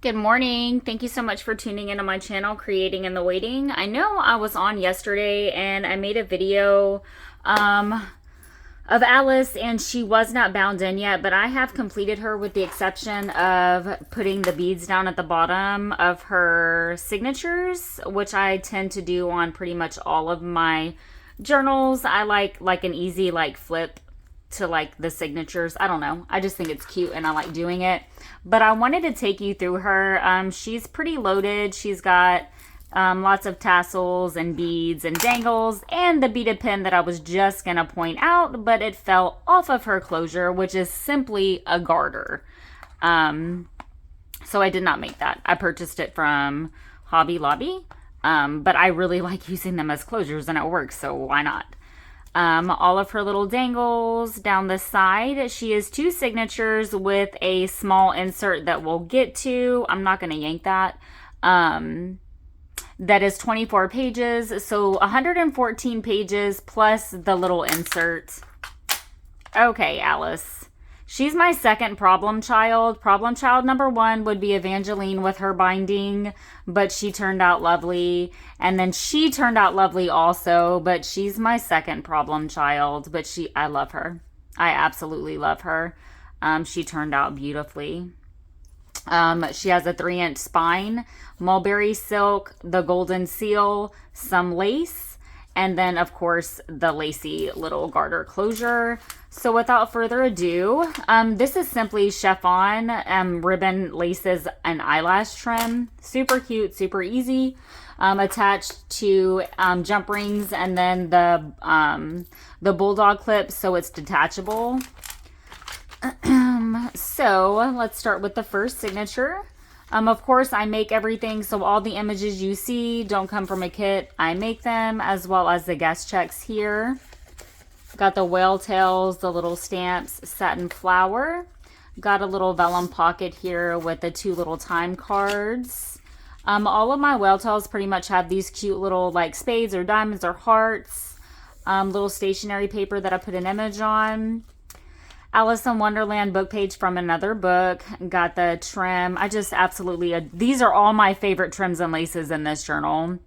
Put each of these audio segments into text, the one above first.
Good morning. Thank you so much for tuning into my channel, Creating in the Waiting. I know I was on yesterday and I made a video of Alice and she was not bound in yet, but I have completed her with the exception of putting the beads down at the bottom of her signatures, which I tend to do on pretty much all of my journals. I like an easy flip to the signatures. I don't know. I just think it's cute and I like doing it. But I wanted to take you through her. She's pretty loaded. She's got lots of tassels and beads and dangles and the beaded pin that I was just going to point out, but it fell off of her closure, which is simply a garter. So I did not make that. I purchased it from Hobby Lobby, but I really like using them as closures and it works, so why not? All of her little dangles down the side. She has two signatures with a small insert that we'll get to. I'm not going to yank that. That is 24 pages. So 114 pages plus the little insert. Okay, Alice. She's my second problem child. Problem child number one would be Evangeline with her binding, but she turned out lovely. And then she turned out lovely also, but she's my second problem child. But I love her. I absolutely love her. She turned out beautifully. She has a 3-inch spine, mulberry silk, the golden seal, some lace, and then of course the lacy little garter closure. So without further ado, this is simply chiffon, ribbon, laces, and eyelash trim. Super cute, super easy. Attached to jump rings and then the bulldog clip, so it's detachable. So let's start with the first signature. Of course, I make everything, so all the images you see don't come from a kit. I make them, as well as the guest checks here. Got the whale tails, the little stamps, satin flower. Got a little vellum pocket here with the 2 little time cards. All of my whale tails pretty much have these cute little spades or diamonds or hearts. Little stationery paper that I put an image on. Alice in Wonderland book page from another book. Got the trim. I just absolutely, these are all my favorite trims and laces in this journal.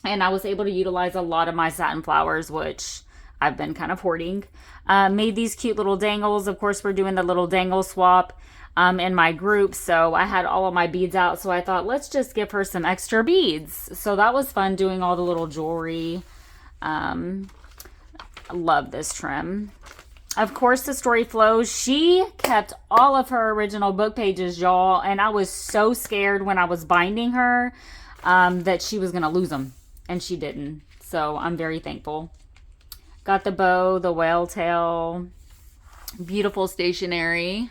And I was able to utilize a lot of my satin flowers, which I've been kind of hoarding. Made these cute little dangles. Of course, we're doing the little dangle swap in my group. So I had all of my beads out. So I thought, let's just give her some extra beads. So that was fun doing all the little jewelry. I love this trim. Of course, the story flows. She kept all of her original book pages, y'all. And I was so scared when I was binding her that she was going to lose them. And she didn't. So I'm very thankful. Got the bow, the whale tail. Beautiful stationery.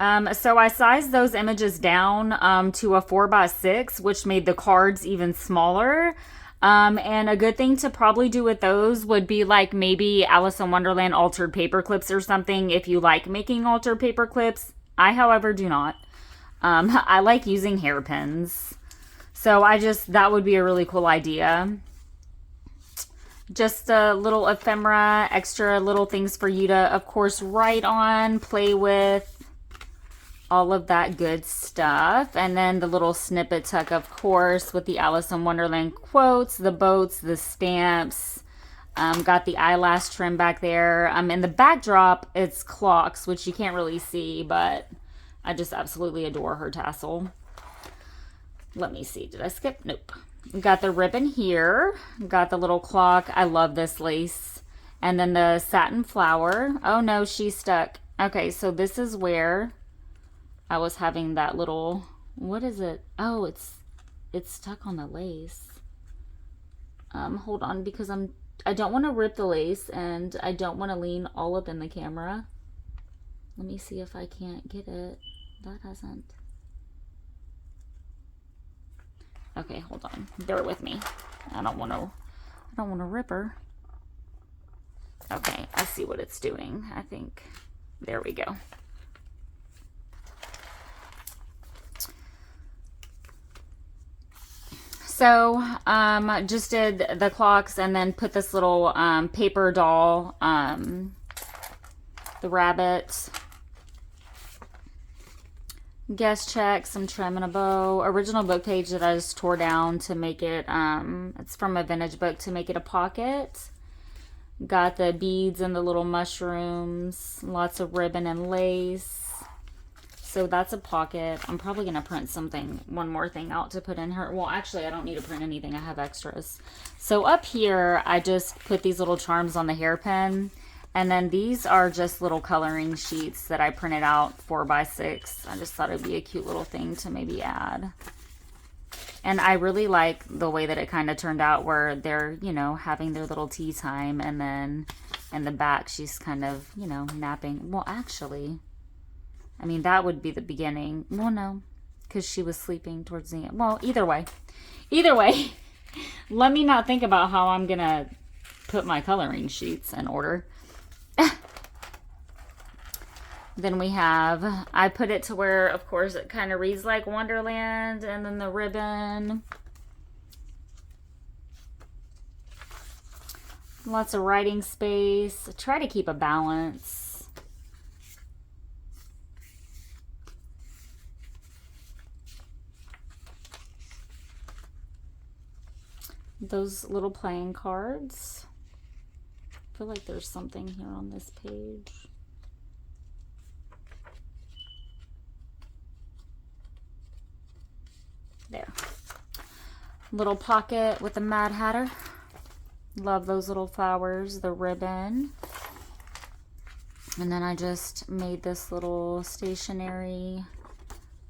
So I sized those images down to a 4x6, which made the cards even smaller. And a good thing to probably do with those would be maybe Alice in Wonderland altered paper clips or something if you like making altered paper clips. I, however, do not. I like using hairpins. So that would be a really cool idea. Just a little ephemera, extra little things for you to, of course, write on, play with. All of that good stuff. And then the little snippet tuck, of course, with the Alice in Wonderland quotes, the boats, the stamps. Got the eyelash trim back there. In the backdrop, it's clocks, which you can't really see, but I just absolutely adore her tassel. Let me see. Did I skip? Nope. Got the ribbon here. Got the little clock. I love this lace. And then the satin flower. Oh, no, she's stuck. Okay, so this is where I was having that little, what is it? Oh, it's stuck on the lace. Hold on, because I don't want to rip the lace and I don't want to lean all up in the camera. Let me see if I can't get it. That hasn't. Okay, hold on. Bear with me. I don't want to rip her. Okay, I see what it's doing. I think. There we go. So, just did the clocks and then put this little paper doll, the rabbit, Guest check, some trim and a bow. Original book page that I just tore down to make it, it's from a vintage book to make it a pocket. Got the beads and the little mushrooms. Lots of ribbon and lace. So that's a pocket. I'm probably going to print one more thing out to put in her. Well, actually, I don't need to print anything. I have extras. So up here, I just put these little charms on the hairpin. And then these are just little coloring sheets that I printed out 4x6. I just thought it'd be a cute little thing to maybe add. And I really like the way that it kind of turned out where they're, you know, having their little tea time. And then in the back, she's kind of, you know, napping. Well, actually, I mean, that would be the beginning. Well, no, because she was sleeping towards the end. Well, either way, let me not think about how I'm going to put my coloring sheets in order. Then we have, I put it to where, of course, it kind of reads like Wonderland, and then the ribbon. Lots of writing space. Try to keep a balance. Those little playing cards. I feel like there's something here on this page. There. Little pocket with the Mad Hatter. Love those little flowers, the ribbon. And then I just made this little stationery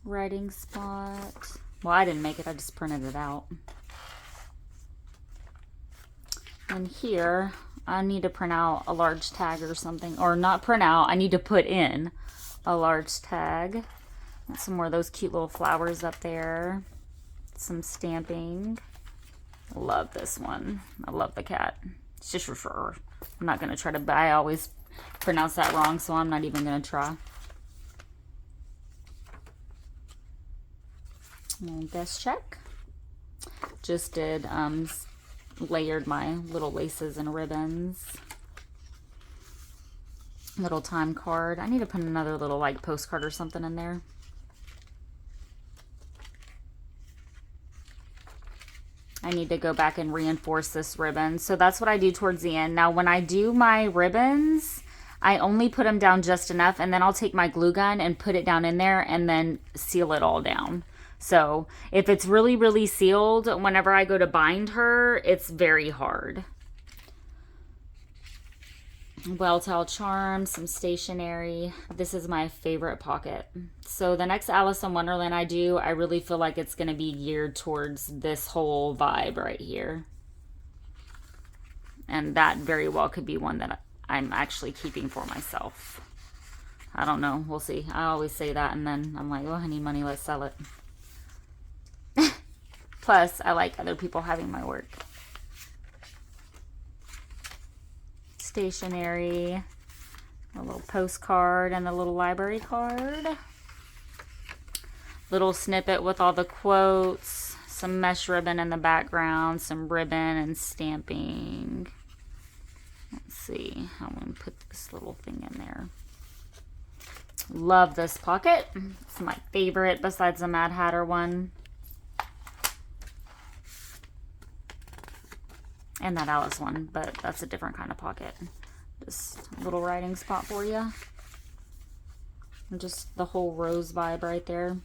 writing spot. Well, I didn't make it, I just printed it out. And here, I need to print out a large tag or something. Or not print out, I need to put in a large tag. And some more of those cute little flowers up there. Some stamping. Love this one. I love the cat. It's just for sure. I'm not going to try to, I always pronounce that wrong, so I'm not even going to try. And guest check. Just did, layered my little laces and ribbons. Little time card. I need to put another little like postcard or something in there. I need to go back and reinforce this ribbon. So that's what I do towards the end. Now, when I do my ribbons, I only put them down just enough, and then I'll take my glue gun and put it down in there and then seal it all down. So if it's really, really sealed, whenever I go to bind her, it's very hard. Well-tile charm, some stationery. This is my favorite pocket. So the next Alice in Wonderland I do, I really feel like it's going to be geared towards this whole vibe right here. And that very well could be one that I'm actually keeping for myself. I don't know. We'll see. I always say that, and then I'm like, oh, I need money. Let's sell it. Plus, I like other people having my work. Stationery, a little postcard, and a little library card. Little snippet with all the quotes, some mesh ribbon in the background, some ribbon and stamping. Let's see, I'm going to put this little thing in there. Love this pocket. It's my favorite besides the Mad Hatter one. And that Alice one, but that's a different kind of pocket. Just a little writing spot for you. And just the whole rose vibe right there.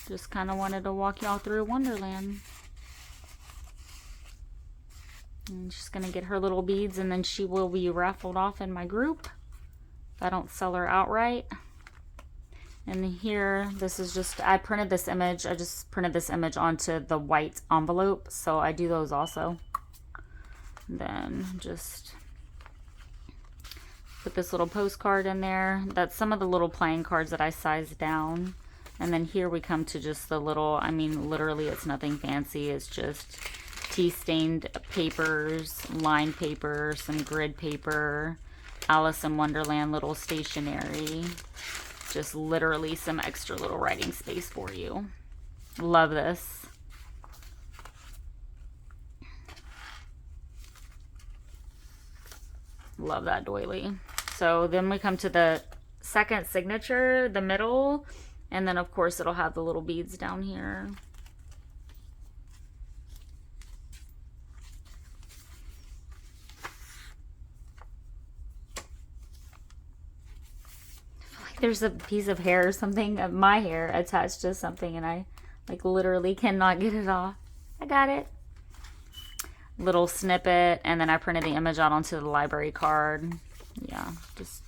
Just kind of wanted to walk y'all through Wonderland. And she's going to get her little beads, and then she will be raffled off in my group if I don't sell her outright. And here, this is just, I printed this image. I just printed this image onto the white envelope. So I do those also. Then just put this little postcard in there. That's some of the little playing cards that I sized down. And then here we come to just the little, I mean, literally it's nothing fancy. It's just tea-stained papers, line paper, some grid paper, Alice in Wonderland little stationery. Just literally some extra little writing space for you. Love this. Love that doily. So then we come to the second signature, the middle, and then of course it'll have the little beads down here. There's a piece of hair or something of my hair attached to something and I like literally cannot get it off. I got it. Little snippet, and then I printed the image out onto the library card. Yeah, just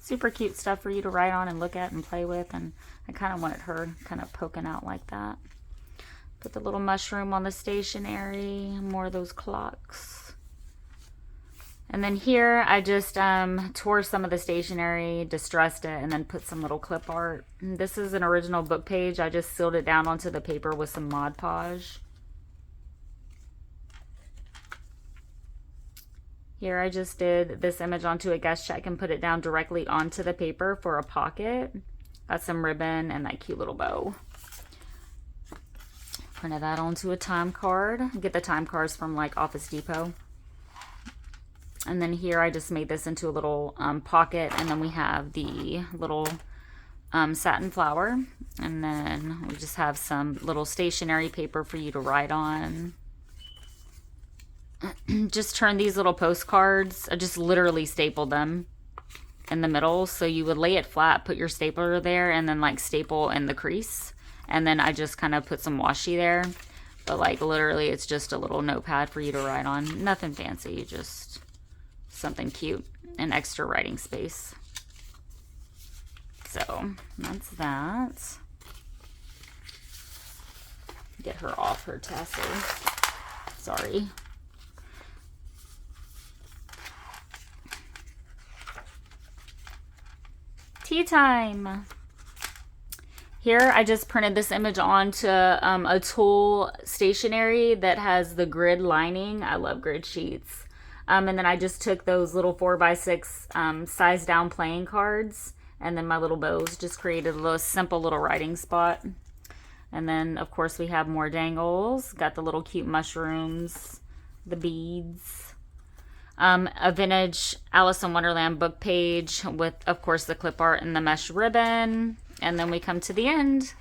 super cute stuff for you to write on and look at and play with, and I kind of wanted her kind of poking out like that. Put the little mushroom on the stationery, more of those clocks. And then here I just tore some of the stationery, distressed it, and then put some little clip art. And this is an original book page. I just sealed it down onto the paper with some Mod Podge. Here I just did this image onto a guest check and put it down directly onto the paper for a pocket. Got some ribbon and that cute little bow. Printed that onto a time card. Get the time cards from like Office Depot. And then here I just made this into a little pocket, and then we have the little satin flower, and then we just have some little stationery paper for you to write on. Just turn these little postcards, I just literally stapled them in the middle, so you would lay it flat, put your stapler there, and then like staple in the crease, and then I just kind of put some washi there, but like literally it's just a little notepad for you to write on. Nothing fancy, just something cute and extra writing space. So that's that. Get her off her tassel. Sorry. Tea time. Here I just printed this image onto a tulle stationery that has the grid lining. I love grid sheets. And then I just took those little 4x6 size down playing cards, and then my little bows, just created a little simple little writing spot. And then of course we have more dangles. Got the little cute mushrooms, the beads, a vintage Alice in Wonderland book page with of course the clip art and the mesh ribbon. And then we come to the end,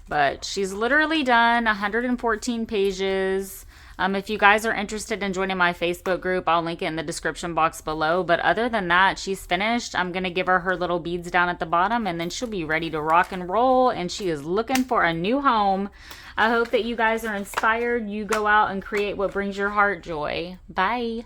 but she's literally done 114 pages. If you guys are interested in joining my Facebook group, I'll link it in the description box below. But other than that, she's finished. I'm going to give her her little beads down at the bottom, and then she'll be ready to rock and roll. And she is looking for a new home. I hope that you guys are inspired. You go out and create what brings your heart joy. Bye.